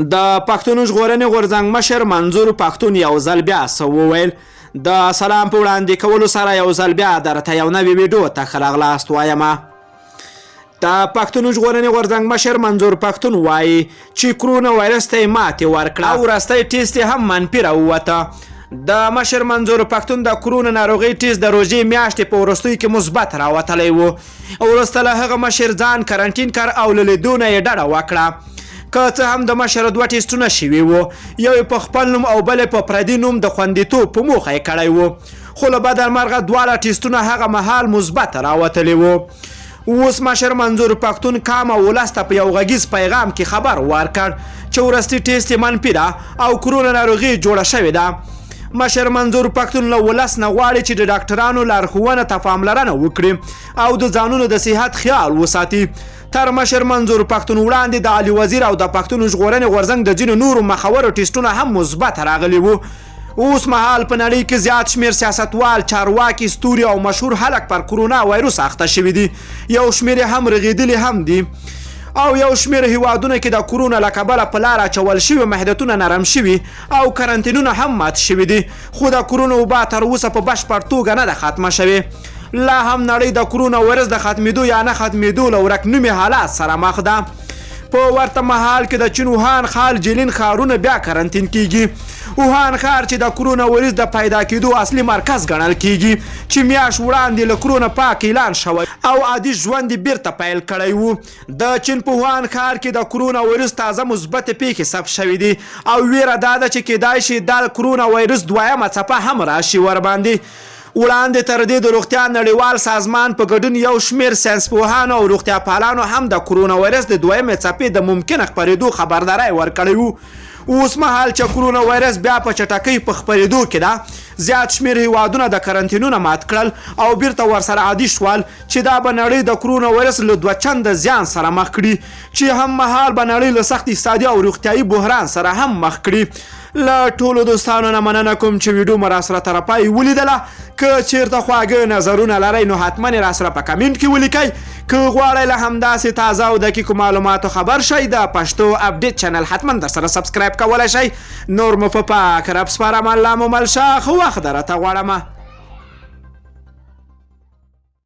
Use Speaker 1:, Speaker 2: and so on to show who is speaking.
Speaker 1: د پښتون ژغورنې غورځنګ مشر منظور پښتون یو ځل بیا څه وویل. د سلام په وړاندې کولو سره یو ځل بیا درته یو نوې ویډیو ته ښه راغلاست وایمه. د پښتون ژغورنې غورځنګ مشر منظور پښتون وایي چې کرونا وایرس ته یې ماتې ورکړه او وروستی ټیسټ یې هم منفي راووته. د مشر منظور پښتون د کرونا ناروغۍ ټیسټ د روژې میاشتې په وروستیو کې مثبت راوتلی و. وروسته له هغه مشر ځان کرنټین کړ او له لیدو نه یې ډډه وکړه. که څه هم د مشر دوه ټیسټونه شوي وو، یو یې په خپل نوم او بل یې په پردي نوم د خوندیتوب په موخه یې کړی و، خو له بدمرغه دواړه ټیسټونه هغه مهال مثبت راوتلي وو. اوس مشر منظور پښتون کامه ولس ته په یو غږیز پیغام کې خبر ورکړ چې وروستي ټیسټ یې منفي ده او کرونا ناروغي جوړه شوې ده. مشر منظور پښتون له ولس نه غواړي چې د ډاکټرانو لارښوونه ته پاملرنه وکړي او د ځانونو د صحت خیال وساتي. تر مشر منظور پښتون وړاندې د علي وزیر او د پښتون ژغورنې غورځنګ د ځینو نورو مخورو ټیسټونه هم مثبت راغلي وو. اوس مهال په نړۍ کې زیات شمېر سیاستوال، چارواکي، ستوري او مشهور خلک پر کرونا وایروس اخته شوي دي. یو شمېر یې هم رغېدلي هم دي او یو شمېر هیوادونه کې د کرونا له کبله په لار اچول شوي محدودیتونه نرم شوي او کرنټینونه هم مات شوي دي، خو د کرونا وبا تر اوسه په بشپړ توګه نه ده ختمه شوې. لا هم نړۍ د کرونا وایرس د ختمېدو یا نه ختمېدو له ورک نومي حالات سره مخ ده. په ورته مهال کې د چین ووهان ښار جیلین ښارونه بیا کرنټین کیږي. ووهان ښار چې د کرونا وایرس د پیدا کېدو اصلي مرکز ګڼل کیږي، چې میاشت وړاندې له کرونا پاک اعلان شوی او عادي ژوند یې بیرته پیل کړی و. د چین په ووهان ښار کې د کرونا وایرس تازه مثبتې پیښې ثبت شوي دي او ویره دا ده چې کیدای شي د کرونا وایرس دویمه څپه هم راشي ورباندې. وړاندې تر دې د روغتیا نړیوال سازمان په ګډون یو شمېر ساینسپوهانو او روغتیا پالانو هم د کرونا وایرس د دویمې څپې د ممکنه خپرېدو خبرداری ورکړی و. اوس مهال چې کرونا وایرس بیا په چټکۍ په خپرېدو کې ده، زیات شمېر هیوادونه د کرنټینونه مات کړل او بیرته ورسره عادي شول چې دا به نړۍ د کرونا وایرس له دوه چنده زیان سره مخ کړي، چې هم مهال به نړۍ له سخت اقتصادي او روغتیایي بحران سره هم مخ کړي. له ټولو دوستانو نه مننه کوم چې ویډیو مو راسره تر پای ولیدله. که چیرته خواږه نظرونه لرئ نو حتما یې راسره په کمنټ کې ولیکئ. که غواړئ له همداسې تازه او دقیقو معلوماتو خبر شئ، د پښتو اپډیټ چینل حتما درسره سبسکرایب کولی شئ. نور مو په پاک رب سپارم. الله مو مل شه، ښه وخت درته غواړمه.